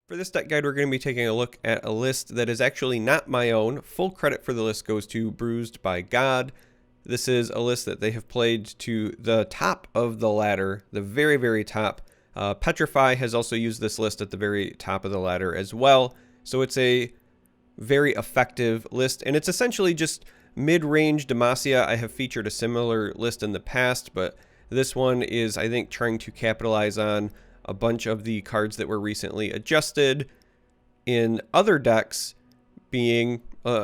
For this deck guide, we're going to be taking a look at a list that is actually not my own. Full credit for the list goes to Bruised by God. This is a list that they have played to the top of the ladder, the very, very top. Petrify has also used this list at the very top of the ladder as well. So it's a very effective list, and it's essentially just mid-range Demacia. I have featured a similar list in the past, but this one is, I think, trying to capitalize on a bunch of the cards that were recently adjusted in other decks being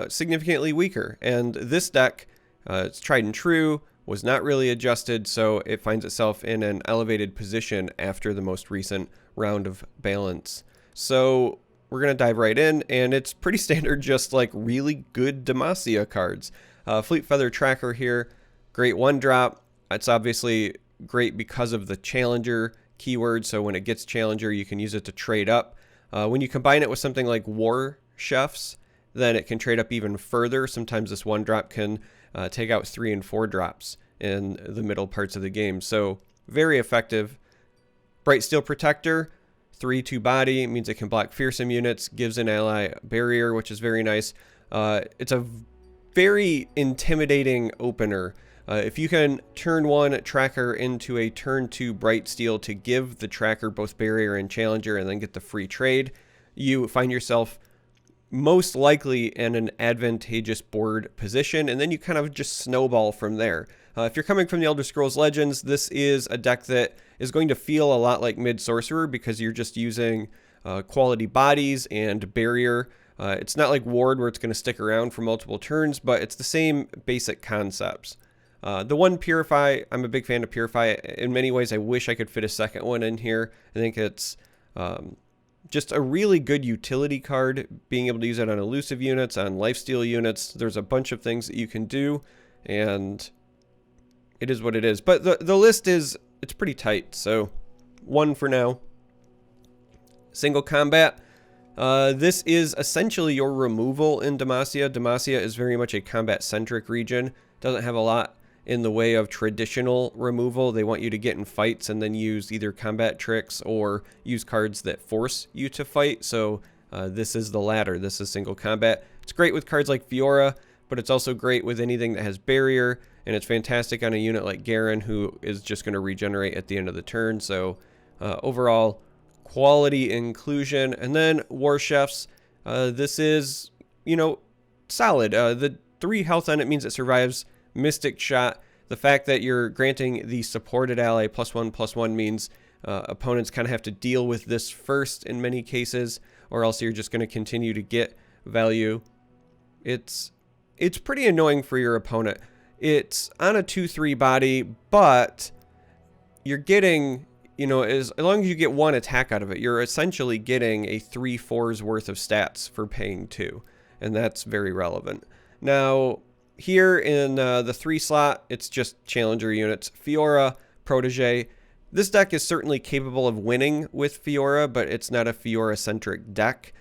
significantly weaker. And this deck, it's tried and true, was not really adjusted, so it finds itself in an elevated position after the most recent round of balance. So we're going to dive right in, and it's pretty standard, just like really good Demacia cards. Fleet Feather Tracker here, great one drop. It's obviously great because of the Challenger keyword, so when it gets Challenger, you can use it to trade up. When you combine it with something like War Chefs, then it can trade up even further. Sometimes this one drop can take out 3 and 4 drops in the middle parts of the game. So very effective. Bright Steel Protector, 3/2 body, means it can block fearsome units, gives an ally barrier, which is very nice. It's a very intimidating opener. If you can turn 1 tracker into a turn 2 Bright Steel to give the tracker both barrier and Challenger and then get the free trade, you find yourself most likely in an advantageous board position, and then you kind of just snowball from there. If you're coming from the Elder Scrolls Legends, this is a deck that is going to feel a lot like Mid-Sorcerer because you're just using quality bodies and barrier. It's not like Ward where it's going to stick around for multiple turns, but it's the same basic concepts. The one Purify, I'm a big fan of Purify. In many ways, I wish I could fit a second one in here. I think it's just a really good utility card, being able to use it on elusive units, on lifesteal units. There's a bunch of things that you can do, and it is what it is. But the list is, it's pretty tight, so 1 for now. Single combat. This is essentially your removal in Demacia. Demacia is very much a combat-centric region. Doesn't have a lot in the way of traditional removal. They want you to get in fights and then use either combat tricks or use cards that force you to fight. So this is the latter. This is single combat. It's great with cards like Fiora, but it's also great with anything that has barrier, and it's fantastic on a unit like Garen, who is just going to regenerate at the end of the turn. So overall, quality inclusion. And then War Chefs, this is, solid. The 3 health on it means it survives Mystic Shot. The fact that you're granting the supported ally +1/+1 means opponents kind of have to deal with this first in many cases, or else you're just going to continue to get value. It's pretty annoying for your opponent. It's on a 2/3 body, but you're getting, as long as you get 1 attack out of it, you're essentially getting a 3/4's worth of stats for paying 2, and that's very relevant. Now, here in the 3 slot, it's just Challenger units. Fiora, Protege. This deck is certainly capable of winning with Fiora, but it's not a Fiora-centric deck.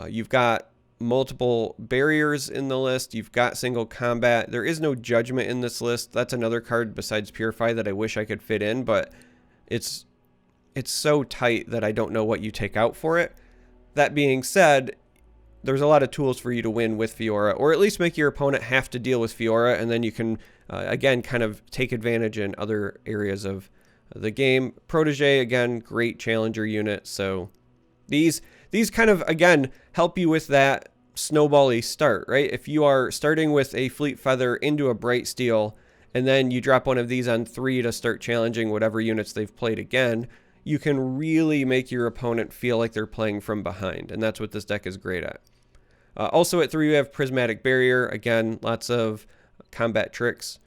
You've got multiple barriers in the list. You've got single combat. There is no Judgment in this list. That's another card besides Purify that I wish I could fit in, but it's so tight that I don't know what you take out for it. That being said, there's a lot of tools for you to win with Fiora, or at least make your opponent have to deal with Fiora, and then you can, again, kind of take advantage in other areas of the game. Protege, again, great Challenger unit. So these kind of, again, help you with that snowbally start, right? If you are starting with a Fleet Feather into a Bright Steel, and then you drop one of these on 3 to start challenging whatever units they've played again, you can really make your opponent feel like they're playing from behind, and that's what this deck is great at. Also at 3, we have Prismatic Barrier. Again, lots of combat tricks.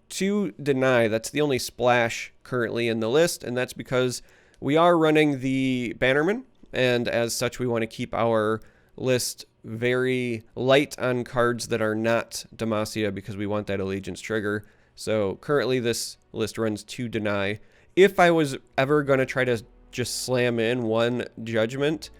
2 Deny, that's the only splash currently in the list, and that's because we are running the Bannerman, and as such, we want to keep our list very light on cards that are not Demacia because we want that Allegiance trigger. So currently this list runs 2 Deny. If I was ever going to try to just slam in 1 Judgment,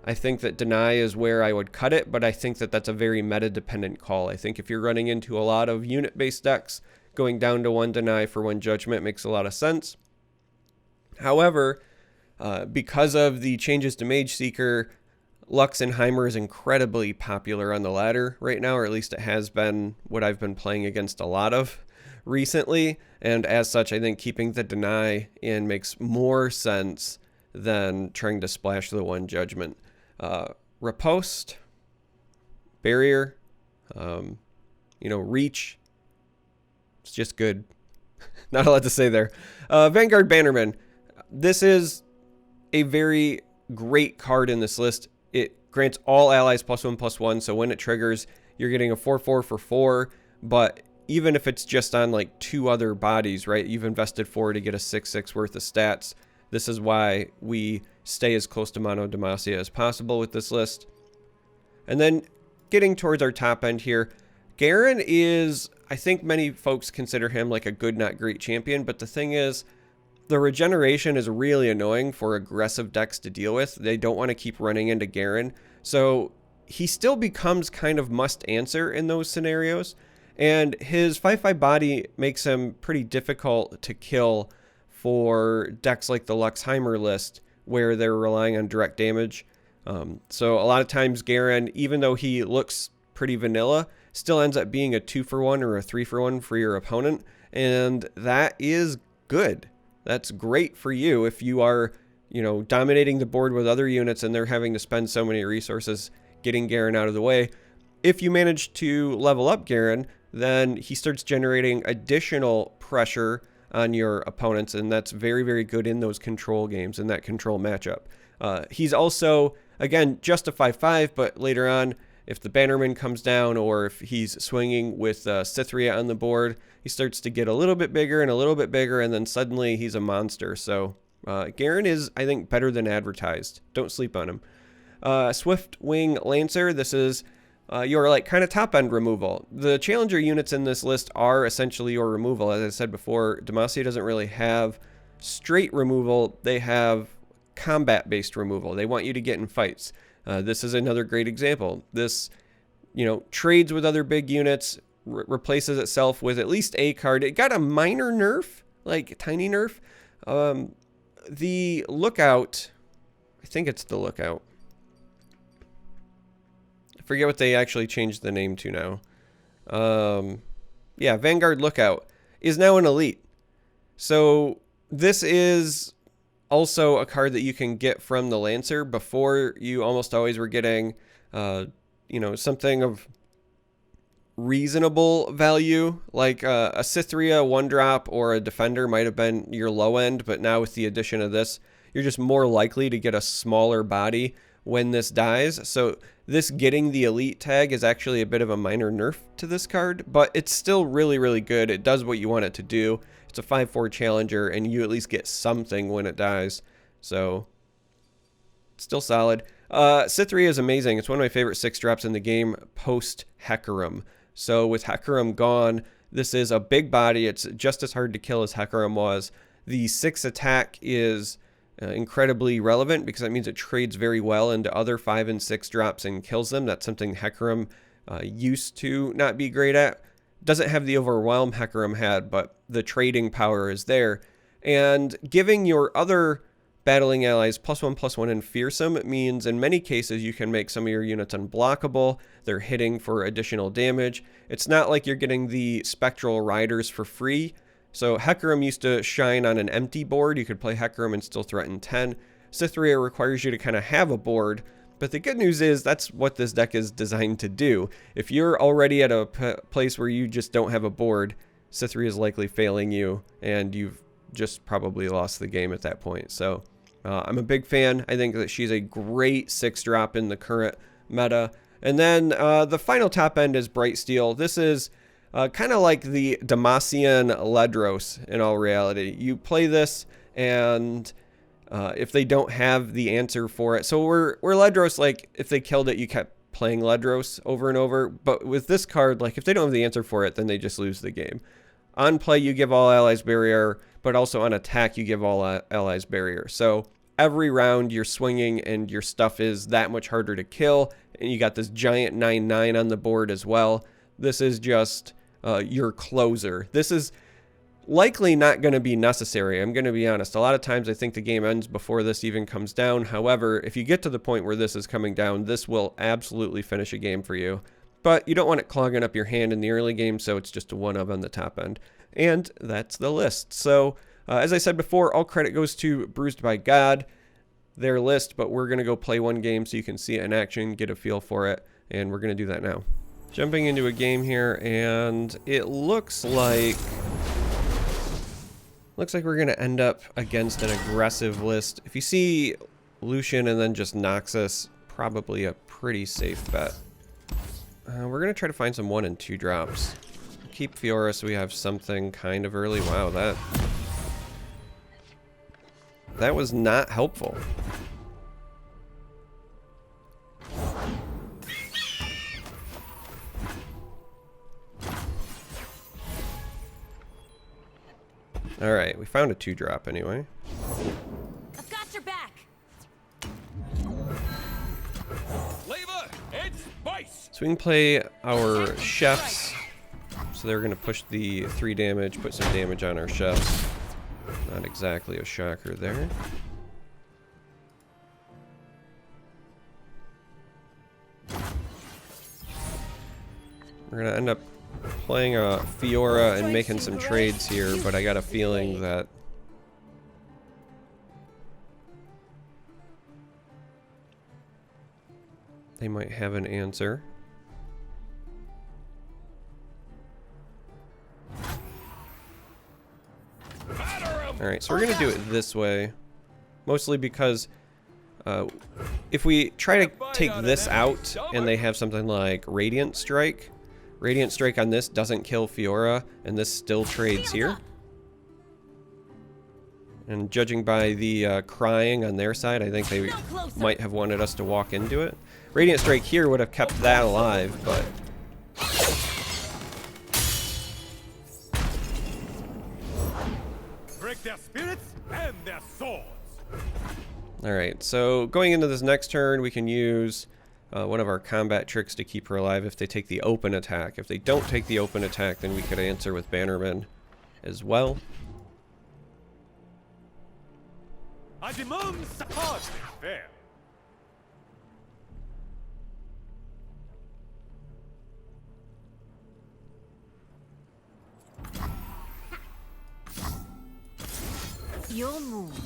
I think that Deny is where I would cut it, but I think that that's a very meta-dependent call. I think if you're running into a lot of unit-based decks, going down to 1 Deny for 1 Judgment makes a lot of sense. However, because of the changes to Mage Seeker, Luxenheimer is incredibly popular on the ladder right now, or at least it has been what I've been playing against a lot of recently. And as such, I think keeping the deny in makes more sense than trying to splash the one judgment. Riposte, barrier, reach. It's just good. Not a lot to say there. Vanguard Bannerman. This is a very great card in this list. It grants all allies +1/+1, so when it triggers, you're getting a 4/4 for 4, but even if it's just on like 2 other bodies, right, you've invested 4 to get a 6/6 worth of stats. This is why we stay as close to mono Demacia as possible with this list. And then getting towards our top end here, Garen is, I think many folks consider him like a good, not great champion, but the thing is, the regeneration is really annoying for aggressive decks to deal with. They don't want to keep running into Garen, so he still becomes kind of must answer in those scenarios, and his 5/5 body makes him pretty difficult to kill for decks like the Luxheimer list, where they're relying on direct damage. So a lot of times Garen, even though he looks pretty vanilla, still ends up being a 2-for-1 or a 3-for-1 for your opponent, and that is good. That's great for you if you are, dominating the board with other units and they're having to spend so many resources getting Garen out of the way. If you manage to level up Garen, then he starts generating additional pressure on your opponents, and that's very, very good in those control games, in that control matchup. He's also, again, just a 5/5, but later on, if the Bannerman comes down or if he's swinging with Cytherea on the board, he starts to get a little bit bigger and a little bit bigger, and then suddenly he's a monster. So Garen is, I think, better than advertised. Don't sleep on him. Swift Wing Lancer, this is your like kind of top end removal. The challenger units in this list are essentially your removal. As I said before, Demacia doesn't really have straight removal. They have combat-based removal. They want you to get in fights. This is another great example. This, trades with other big units, replaces itself with at least a card. It got a minor nerf, like a tiny nerf. The Lookout, I think it's the Lookout. I forget what they actually changed the name to now. Yeah, Vanguard Lookout is now an elite. So this is also a card that you can get from the Lancer. Before, you almost always were getting, something of reasonable value, like a Cytherea 1-drop or a Defender might have been your low end, but now with the addition of this, you're just more likely to get a smaller body when this dies. So this getting the elite tag is actually a bit of a minor nerf to this card, but it's still really, really good. It does what you want it to do. It's a 5/4 challenger, and you at least get something when it dies. So, still solid. Cytherea is amazing. It's one of my favorite 6-drops in the game post-Hecarim. So, with Hecarim gone, this is a big body. It's just as hard to kill as Hecarim was. The 6 attack is incredibly relevant because that means it trades very well into other 5 and 6 drops and kills them. That's something Hecarim used to not be great at. Doesn't have the overwhelm Hecarim had, but the trading power is there. And giving your other battling allies +1/+1 and fearsome means in many cases you can make some of your units unblockable. They're hitting for additional damage. It's not like you're getting the spectral riders for free. So Hecarim used to shine on an empty board. You could play Hecarim and still threaten 10. Cytherea requires you to kind of have a board. But the good news is that's what this deck is designed to do. If you're already at a place where you just don't have a board, Cytherea is likely failing you, and you've just probably lost the game at that point. So I'm a big fan. I think that she's a great 6-drop in the current meta. And then the final top end is Bright Steel. This is kind of like the Demacian Ledros in all reality. You play this, and if they don't have the answer for it. So we're Ledros, like, if they killed it, you kept playing Ledros over and over. But with this card, like, if they don't have the answer for it, then they just lose the game. On play, you give all allies barrier, but also on attack, you give all allies barrier. So every round, you're swinging, and your stuff is that much harder to kill. And you got this giant 9/9 on the board as well. This is just your closer. This is likely not going to be necessary. I'm going to be honest. A lot of times I think the game ends before this even comes down. However, if you get to the point where this is coming down, this will absolutely finish a game for you. But you don't want it clogging up your hand in the early game, so it's just a 1-of on the top end. And that's the list. So, as I said before, all credit goes to Bruised by God, their list, but we're going to go play one game so you can see it in action, get a feel for it, and we're going to do that now. Jumping into a game here, and it looks like we're going to end up against an aggressive list. If you see Lucian and then just Noxus, probably a pretty safe bet. We're going to try to find some 1 and 2 drops. Keep Fiora so we have something kind of early. Wow, that was not helpful. Alright, we found a 2-drop anyway. I've got your back. So we can play our chefs. So they're going to push the 3 damage, put some damage on our chefs. Not exactly a shocker there. We're going to end up playing a Fiora and making some trades here, but I got a feeling that they might have an answer. Alright, so we're going to do it this way. Mostly because if we try to take this out and they have something like Radiant Strike on this doesn't kill Fiora, and this still trades here. And judging by the crying on their side, I think they might have wanted us to walk into it. Radiant Strike here would have kept that alive, but... Break their spirits and their swords. Alright, so going into this next turn, we can use one of our combat tricks to keep her alive if they take the open attack. If they don't take the open attack, then we could answer with Bannerman as well. I demand support. Fair. Your move.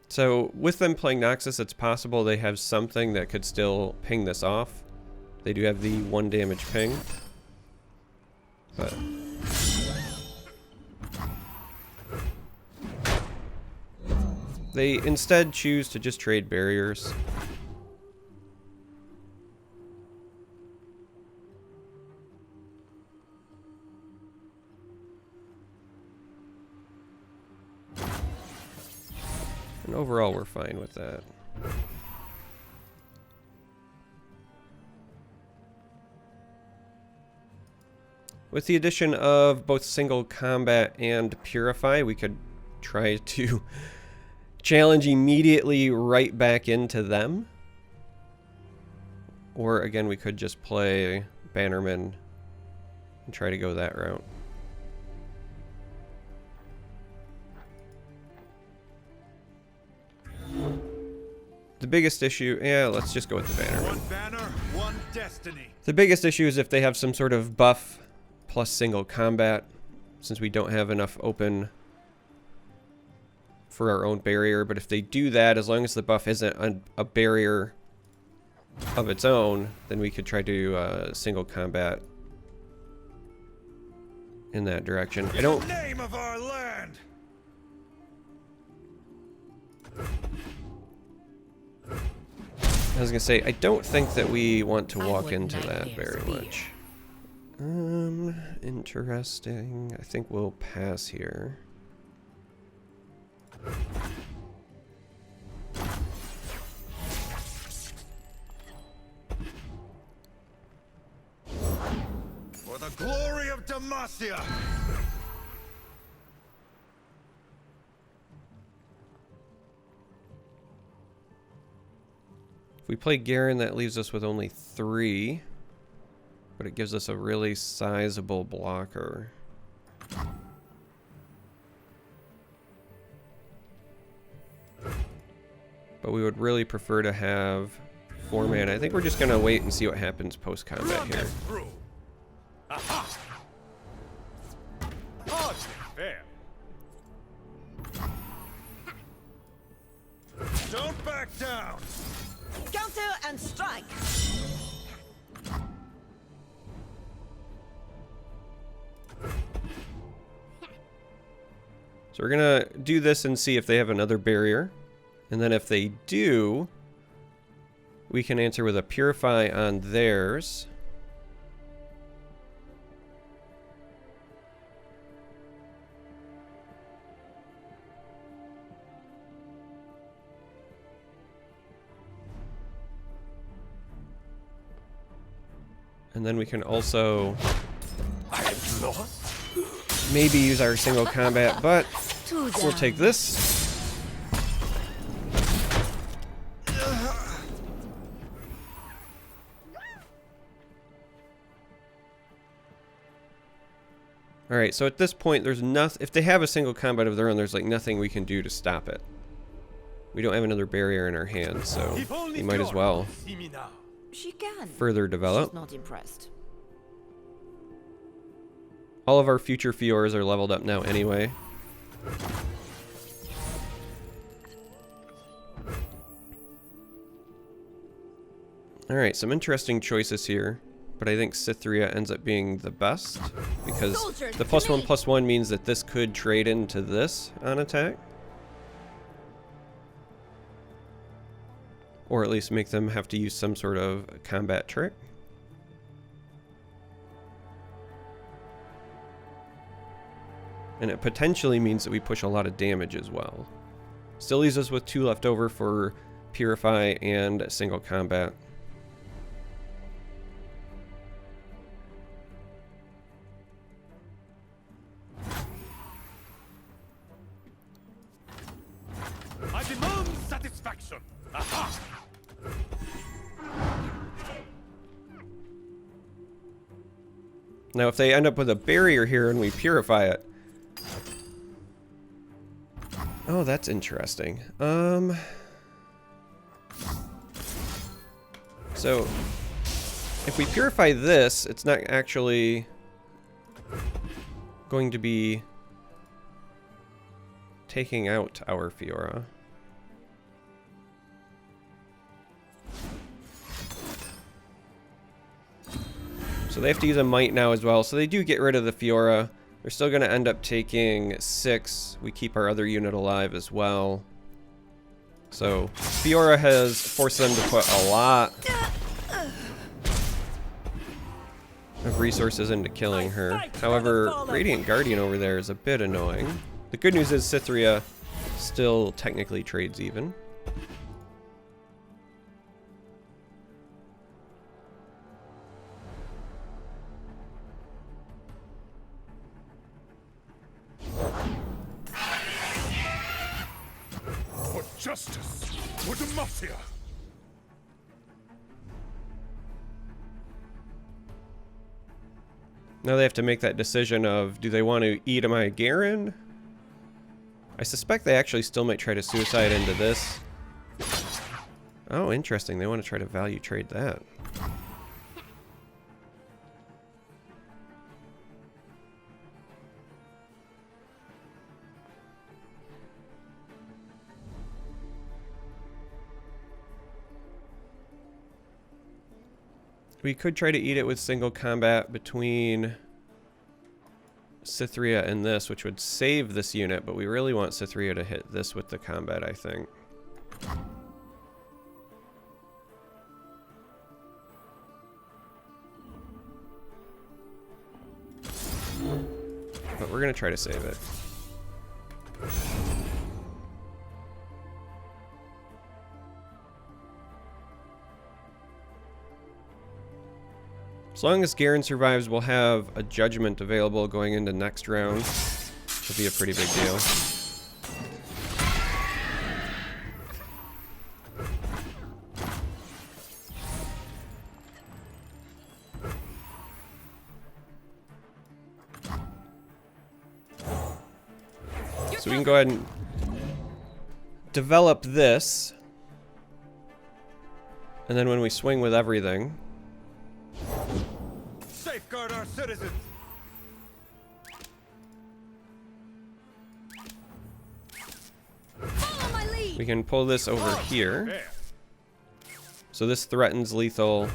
So with them playing Noxus, it's possible they have something that could still ping this off. They do have the 1 damage ping. But they instead choose to just trade barriers. And overall, we're fine with that. With the addition of both single combat and purify, we could try to challenge immediately right back into them. Or again, we could just play Bannerman and try to go that route. The biggest issue, yeah, let's just go with the Bannerman. One banner, one destiny. The biggest issue is if they have some sort of buff plus single combat, since we don't have enough open for our own barrier. But if they do that, as long as the buff isn't a barrier of its own, then we could try to single combat in that direction. I don't... Name of our land. I was gonna say, I don't think that we want to walk into that very much. Interesting. I think we'll pass here. For the glory of Demacia. If we play Garen, that leaves us with only 3. but it gives us a really sizable blocker. But we would really prefer to have 4 mana. I think we're just gonna wait and see what happens post-combat here. Through. Aha! Hardly fair. Don't back down. Counter and strike. So we're gonna do this and see if they have another barrier. And then if they do, we can answer with a Purify on theirs. And then we can also maybe use our single combat, but we'll take this. Alright, so at this point, there's nothing. If they have a single combat of their own, there's like nothing we can do to stop it. We don't have another barrier in our hand, so we might as well She can. further develop. She's not impressed. All of our future Fioras are leveled up now anyway. Alright, some interesting choices here. But I think Cytherea ends up being the best, because the +1/+1 means that this could trade into this on attack. Or at least make them have to use some sort of combat trick. And it potentially means that we push a lot of damage as well. Still leaves us with 2 left over for Purify and single combat. I demand satisfaction. Aha! Now if they end up with a barrier here and we purify it. Oh, that's interesting. So if we purify this, it's not actually going to be taking out our Fiora. So they have to use a Might now as well. So they do get rid of the Fiora. They're still going to end up taking 6. We keep our other unit alive as well. So Fiora has forced them to put a lot of resources into killing her. However, Radiant Guardian over there is a bit annoying. The good news is Cytherea still technically trades even. For justice, for Demacia. Now they have to make that decision of, do they want to eat my Garen? I suspect they actually still might try to suicide into this. Oh, interesting. They want to try to value trade that. We could try to eat it with single combat between Cytherea and this, which would save this unit, but we really want Cytherea to hit this with the combat, I think. But we're going to try to save it. As long as Garen survives, we'll have a judgment available going into next round. Which will be a pretty big deal. So we can go ahead and develop this. And then when we swing with everything, Safeguard our citizens. Follow my lead. we can pull this over here. Fair. So this threatens lethal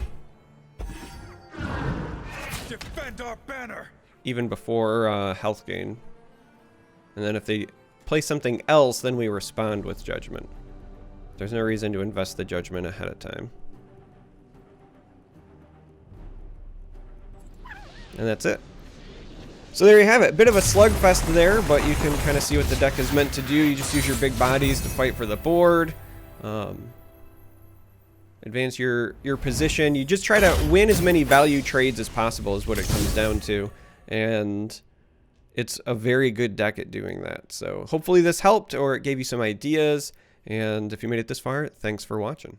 Defend our banner. even before health gain. And then if they play something else, then we respond with judgment. There's no reason to invest the judgment ahead of time. And that's it. So there you have it. Bit of a slugfest there, but you can kind of see what the deck is meant to do. You just use your big bodies to fight for the board. Advance your position. You just try to win as many value trades as possible is what it comes down to. And it's a very good deck at doing that. So hopefully this helped or it gave you some ideas. And if you made it this far, thanks for watching.